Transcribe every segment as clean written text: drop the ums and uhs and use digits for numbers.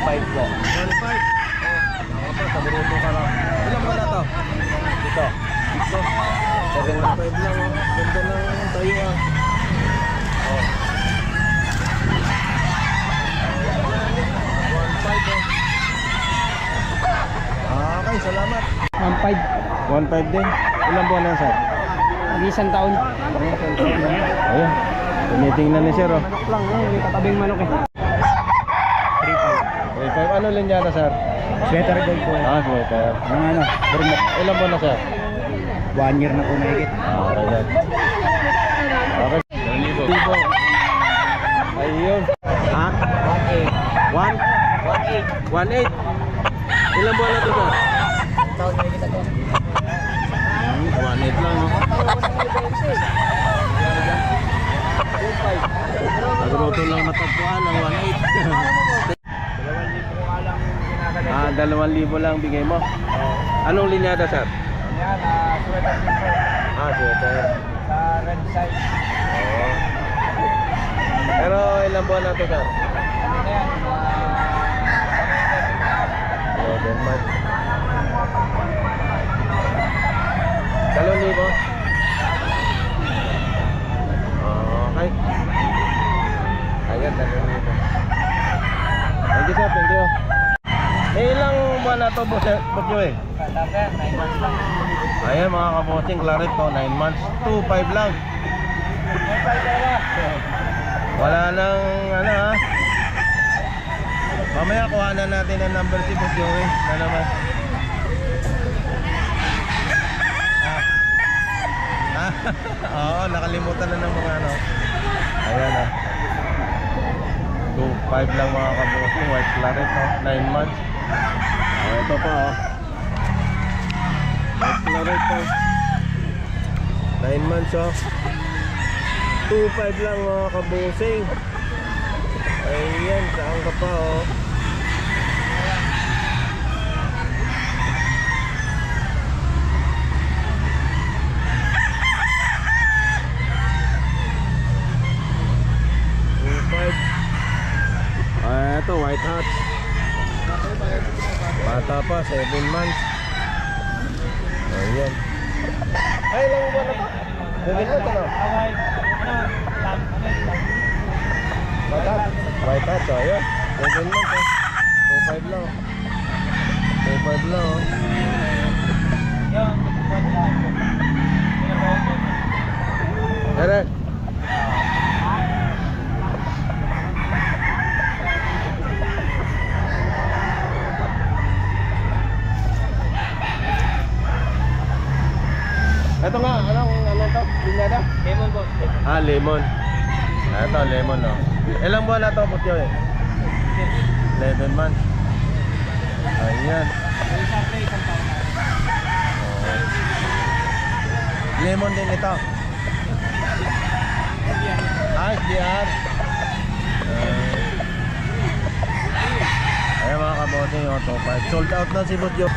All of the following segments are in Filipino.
1.5 po. 1.5. Sa Boruto ka lang. Ilan ba na to? Ito. Ito. 7.5 lang oh. Ganda ng tayo ah. Oh. 1.5 oh. Okay, salamat. 1.5. 1.5 din. Ilang buwan na sir? Mag-isang taon. Ayun. Tinitingnan ni sir oh. Manok lang, may katabing manok eh. 3.5. Ano linyada sir? Sweater gold po eh. Ah, sweater. Mga ano, burmok. Ilang buwan na sir? 1 year na po mahigit. Okay yan. Okay. Libo. Ayun. Ha? 1? 1.8. Ilang buwan na ito sir? Taon mahigit ako. 1.8 lang oh. Nagroto lang matagpuan ng 1.8. 2,000 lang bigay mo. Anong linyada sir? Yan, sweater din po. Sweater. Sa red side. Oo. Pero ilang buwan na ito sir? Ano yan? 11 months. 2,000? Okay. Ayan, 2,000. Thank you sir, thank you. May ilang buwan na ito bukyo eh? Dati, 9 months lang. Ayan mga kabosing, claret to, 9 months, 2.5 lang. Wala nang ano ha. Mamaya kuhanan natin ang number si Bukyo eh. Na naman. Oo, nakalimutan na ng mga ano. Ayan ha. 2.5 lang mga kabosing, white claret no, 9 months. Ito pa oh. Claret po 9 months oh. 2.5 lang mga kabusing. Ayan, saan ka pa oh. Ito white hat. Bata pa, 7 months. Ayan. Ay, lang ba na to? 7 months ano? White hat. White hat, so ayan. 7 months oh. 2.5 lang. 2.5 lang oh. Ere. Ito nga, anong to? Linyada? Lemon po. Lemon. Ito, lemon no. Ilang buwan na to, Butyo eh? 11 months. Ayan. Lemon din ito. SDR. Ayan mga kabote yung 2.5. Sold out na si Butyo.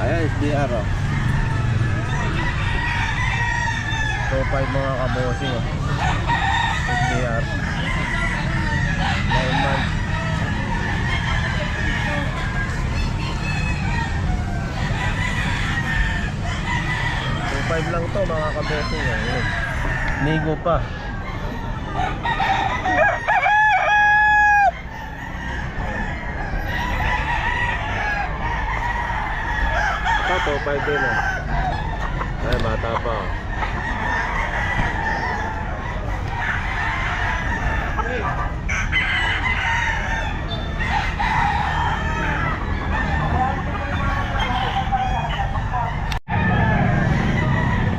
Ayan, SDR oh. 2.5 mga kabosing oh. SDR 9 months. $2.5 lang to mga kabosing oh. Nigo pa. Ito 2.5 din oh. Ay bata pa oh.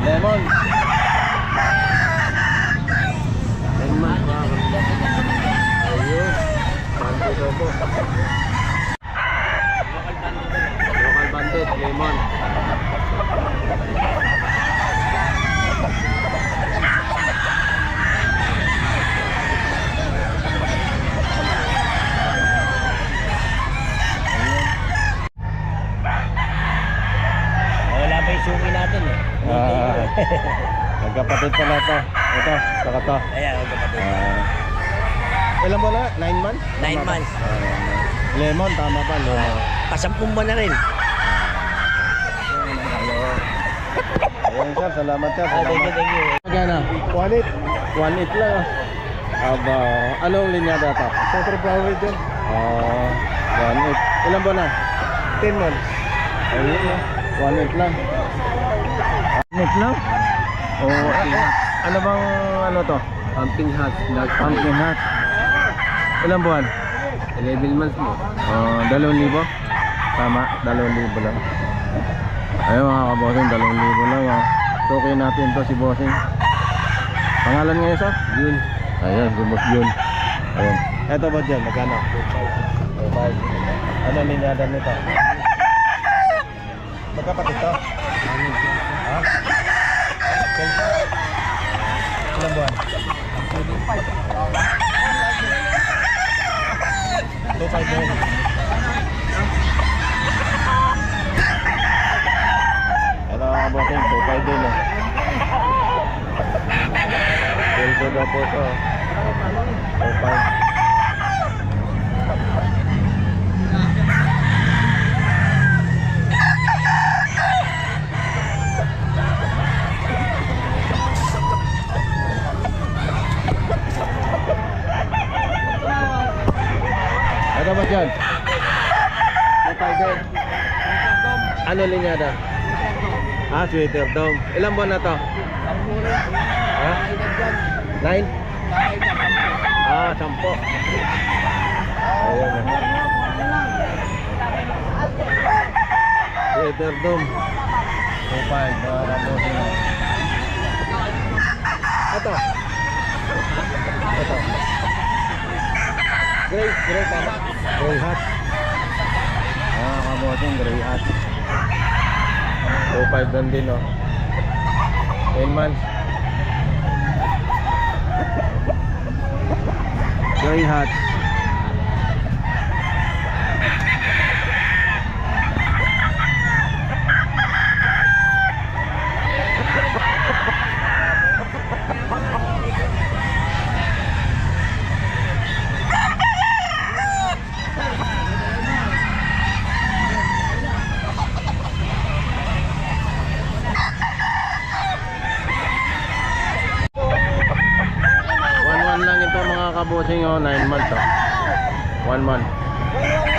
Lemon. Lemon. Ayun. Banto daw po. Local bandit, lemon. Wala pa yung suki natin eh. Nagkapatid pala ito. Ito, saka ito. Ayan, magkapatid. Ilan mo na? 9 months? 9 months. Lemon, tama pa, lemon. Pasampung ba na rin? Ayun sir, salamat sir. Thank you, thank you. Magana? 1.8 lang. Aba, anong linyada ito? Super power dyan. 1.8. Ilan ba na? 10 months. Ayun, 1.8 lang. 1.8 lang? Oo. Ano bang ano to? Pumping hat. Pumpkin hat. Ilang buwan? 11 months mo. 2,000? Tama, 2,000 lang. Ayun mga kabossing, 2,000 lang. Tukoy natin to si bossing. Pangalan ngayon sir? Yun. Ayan, si boss Jun. Ayan. Eto ba dyan? Magkano? 2,500. Ano linyada nito? Magkapatid to? Ha? Ilang buwan? 2,500 din. Ito mga kabossing, 2,500 din. Pulso daw po ito. 2,500. Ito ba dyan? 2,500. Ano linyada? Sweater dome. Ilang buwan na to? Ha? 9? 10. Ayan na. Sweater dome. 2,500. Ito. Ito. Gray tama. Gray hat. Kaboting gray hat. 2,500 din oh. 10 months. Gray hat. Kabusing 9 months 1 month.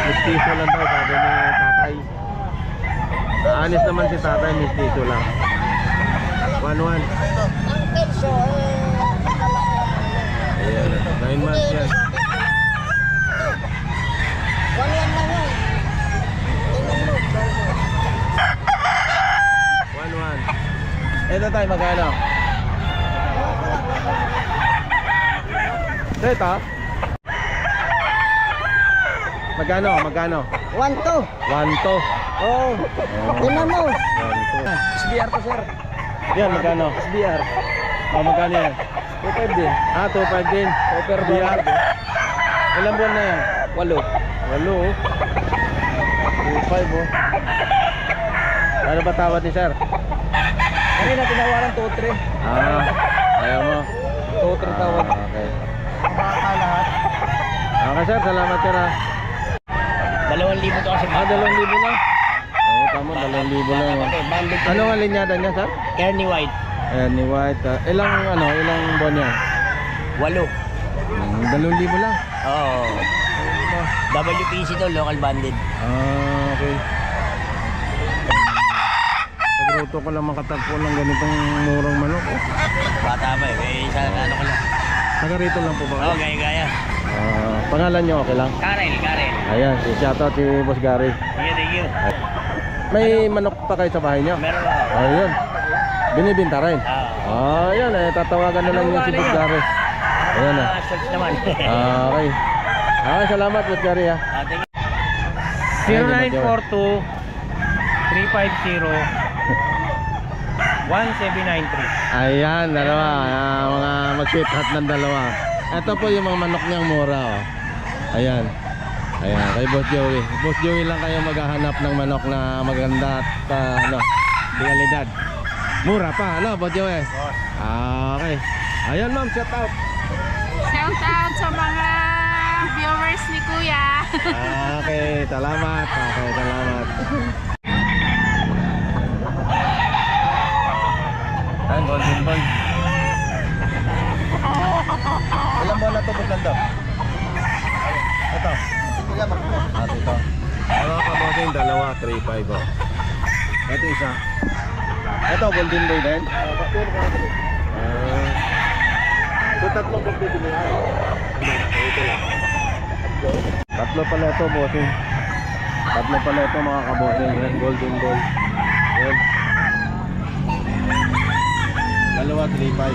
Mistiso lang daw sabi ni tatay. Anis naman si tatay, mistiso lang. 1 month. Ayan, 9 months yan. 1 month. Ito tayo magkano? Ito? Magkano? 1-2. 1,200. Oh. Tingnan mo. 1,200. SBR ko, sir. Yan, magkano? SBR. Magkano yan? 2.5 din. 2,500 din. Super BR. Ilang buwan na yan? 8. 8 oh. 2,500 oh. Ano ba tawad ni sir? Kanina tinawaran 2-3. Ayaw mo? 2-3 tawad. Okay. Baka lahat. Okay sir, salamat sir ha. 2,000 to kasi. 2,000 lang? Oo, tama, 2,000 lang oh. Bandit. Ano ang linyada niya sir? Ernie White. Ayan, ni White. Ilang buwan yan? 8. 2,000 lang? Oo. WPC to, local banded. Okay. Nagruto ko lang makatagpo ng ganitong murang manok oh. Bata pa eh. May isa ano ko lang. Taga rito lang po ba? Oo, gaya-gaya. Pangalan niyo okay lang? Karel. Ayan, shoutout si Boss Gary. Thank you. May manok pa kayo sa bahay niyo? Meron ako. Ayun. Binibinta rin? Ayan, tatawagan na lang niya si Boss Gary. Ayan na. Search naman. Okay. Okay, salamat Boss Gary ha. Thank you. 0942 350 1793. Ayan, dalawa. Mga mag-sweetheart ng dalawa. Ito po yung mga manok niyang mura oh. Ayan. Ayan, kay Boss Joey. Boss Joey lang kayo maghahanap ng manok na maganda at kalidad. Mura pa, ano Boss Joey? Okay. Ayan ma'am, shout out. Shout out sa mga viewers ni Kuya. Okay, salamat. Okay, salamat. Ayan, golden ball. Ilang buwan na ito, Bugando? Ito. At ito. Mga kaboting, dalawa, 3-5 oh. Ito isa. Ito, golden boy din. Ito tatlo kong pipilihan. Tatlo pala ito, bossing. Tatlo pala ito, mga kaboting. Yan, golden boy. Yan. Dalawa, 3-5.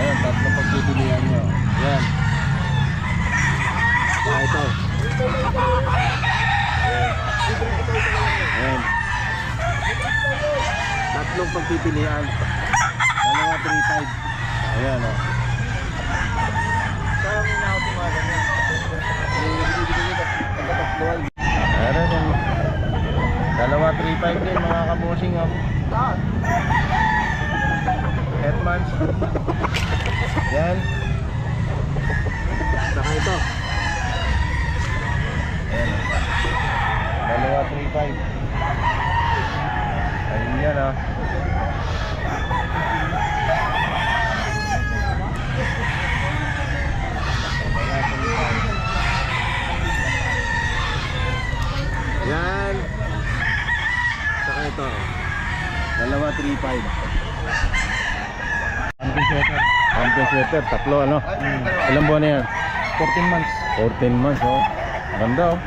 Ayan, tatlo pagpipilihan nyo. Yan. Ito. Ayan. Tatlong pagpipilian. Dalawa 3-5. Ayan o. Ayan yan. Dalawa 3-5 din mga kabusing o. Hetmans. Yan. Saka ito. Ayan. Dalawa 3-5. Ayun yan ah. Yan. Saka ito. Dalawa 3-5. Pumpkin sweater. Pumpkin sweater. Tatlo ano? Ilang buwan na yan? 14 months. 14 months oh. Ganda oh.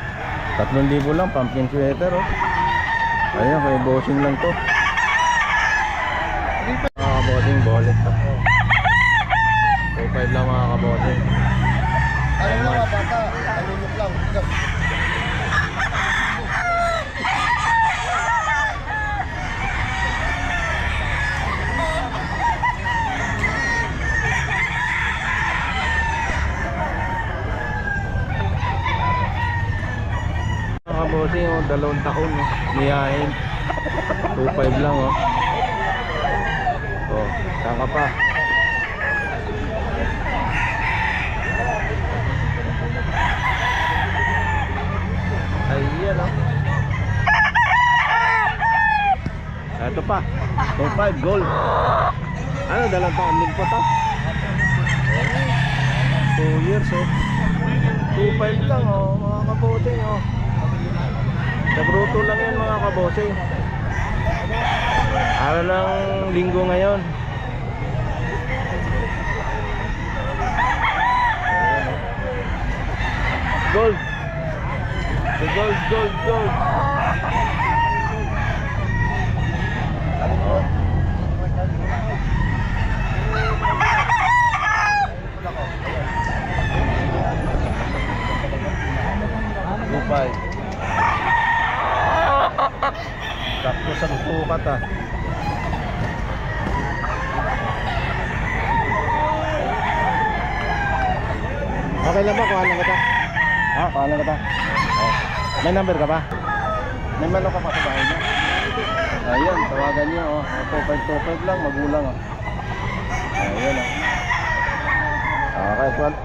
3,000 lang pumpkin sweater oh. Ayan, kay bossing lang to. Mga kabossing, bolet to. 2.5 lang mga kabossing. Ano mga bata? Alulok lang. Mga kabossing oh, 2 taon oh. Niyahin 2.5 lang oh. Oh, saka pa. Ayan oh. Ito pa 2.5 gold. Ano, 2 taon din po to. 2 years oh. 2.5 lang oh, mga kabossing oh. Nagruto lang yan mga kabosing. Araw ng linggo ngayon. Gold. The gold, gold, gold. Lupay. Sakto sa sukat ah. Okay lang ba? Kuha lang kita. Ha? Kuha lang kita. Oh. May number ka ba? May manok ka pa sa bahay niya? Ayun, tawagan niyo oh. 2525 lang, magulang oh. Ayun oh. Okay, well.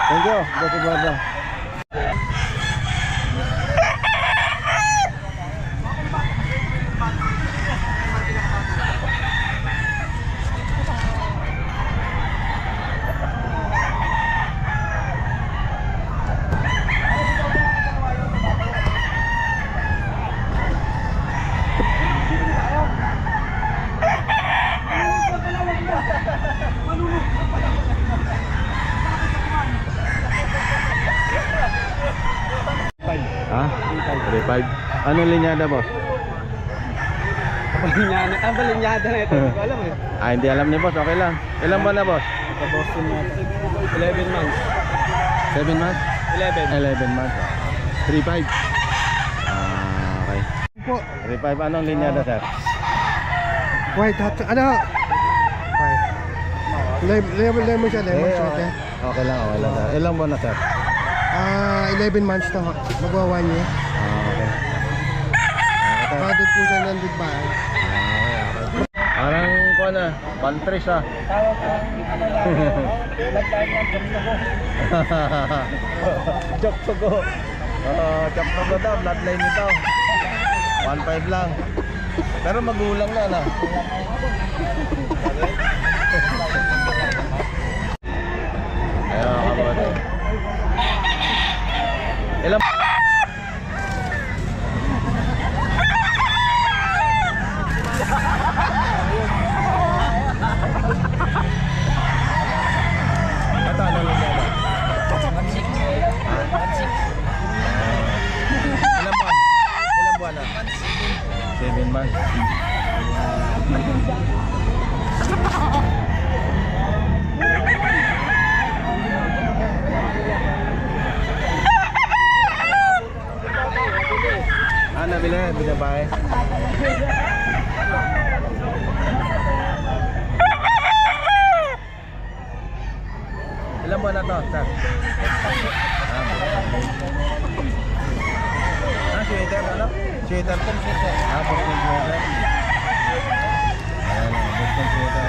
Thank you. Boss Eduardo. Ha? 35. Anong linyada boss? Balinyada. Ah, balinyada na ito. Hindi ko alam eh. Ah, hindi alam ni boss. Okay lang. Ilan ba na boss? Sa Boston na 11 months. 7 months? 11. 11 months. 35. Ah, okay. Po. 35. Anong linyada sir? White hot. Ano? White. Lemon siya. Lemon siya. Okay. Okay lang, okay lang sir. Ilang buwan na sir? 11 months to. Magwa 1 year. Ah, okay. Okay. Bakit po siya nandun ba? Ah, okay. Parang ko na, pantris ah. Tawag ko ang bloodline ng Chok to go. Chok to go. Chok to go daw, bloodline nito. 1.5 lang. Pero magulang na na. Ayun, kabote. Ilan? Ito, ano lang yan? Ilan buwan? Ilan buwan na? 7 months. Nabili? Binabae? Ilan buwan na to, sir? Sweater, ano? Sweater po, sweater. Boston sweater. Ayan, Boston sweater.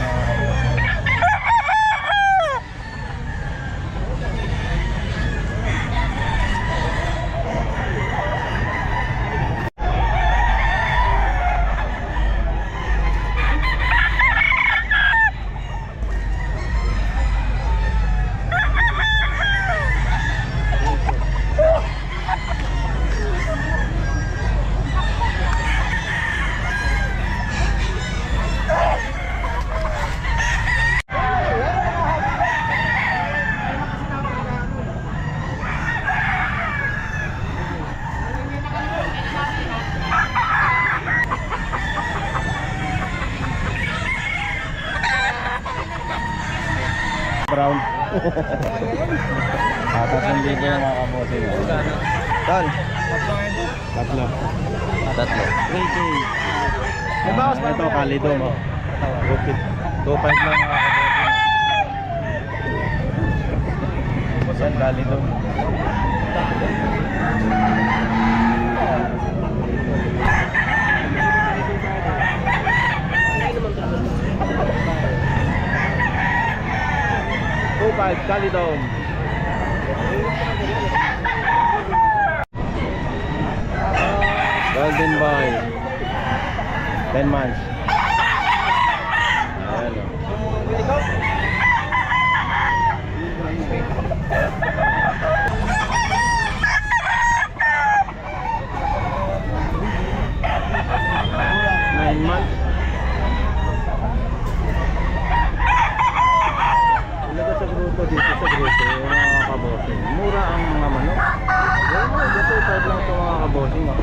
Brown. Tatlong libo yung mga kabote. Tol. Tatlo. 3K. Ito, kalido mo. 2.5 lang mga kabote. Yan, kalido. Calidom. Golden boy. 10 months. Ayan o. Dito sa grupo, mga kabosing. Mura ang mga manok. Yan mo, dito 5 lang ito mga kabosing. Yan.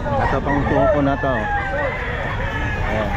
Ito pang tuko na to. Ayan.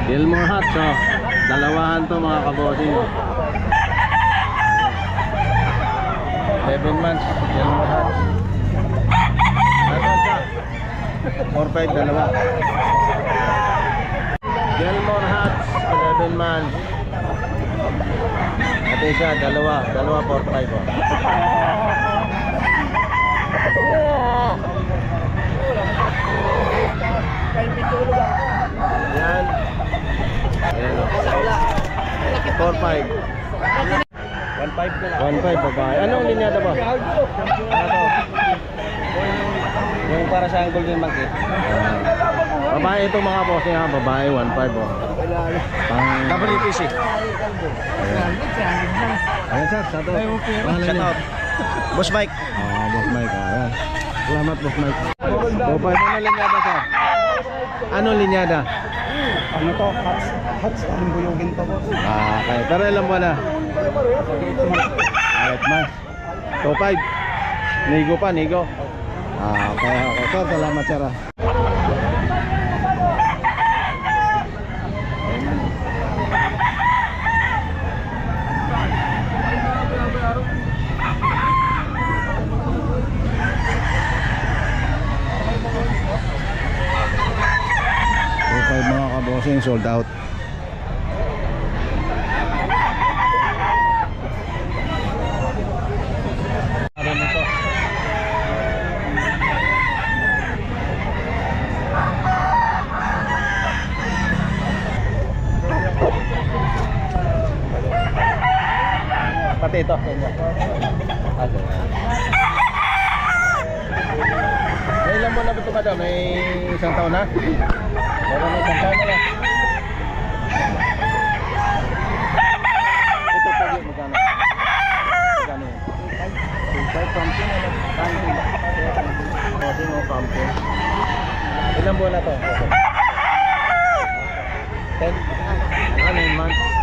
Gilmore Hats, oh. Dalawahan to mga kabosing. 11 months, Gilmore Hats. Ito siya. 4-5, dalawa. Gilmore Hats, 11 months. Ito siya, dalawa, 4-5, oh. Yan. Ayan o. 4-5. 1.5 na lang. 1.5 babae. Anong linyada ba? Ano? Yung para sa golden monkey. Babae ito mga bossing ha. Babae 1.5 oh. Pang WPC. Ayan sir, shout out. Pangalan Shout niyo? out. Boss Mike. Boss Mike. Ayan. Salamat Boss Mike. Bopay, ano linyada sir? Ano linyada? Ano to? Hats. Anong buyugin to, boss? Okay, pero ilan mo na? 8 months. 2.5. Nigo pa, nigo. Okay. Sir, salamat sir. Mga kabosing, sold out. Pati ito. May ilan mo na ba ito ba daw? May isang taon na? Meron na isang taon na lang. Ito po yung magkano? Magkano yun? 5 something ano? Something ba? Something o something. Ilang buwan na to? 10? 9 months?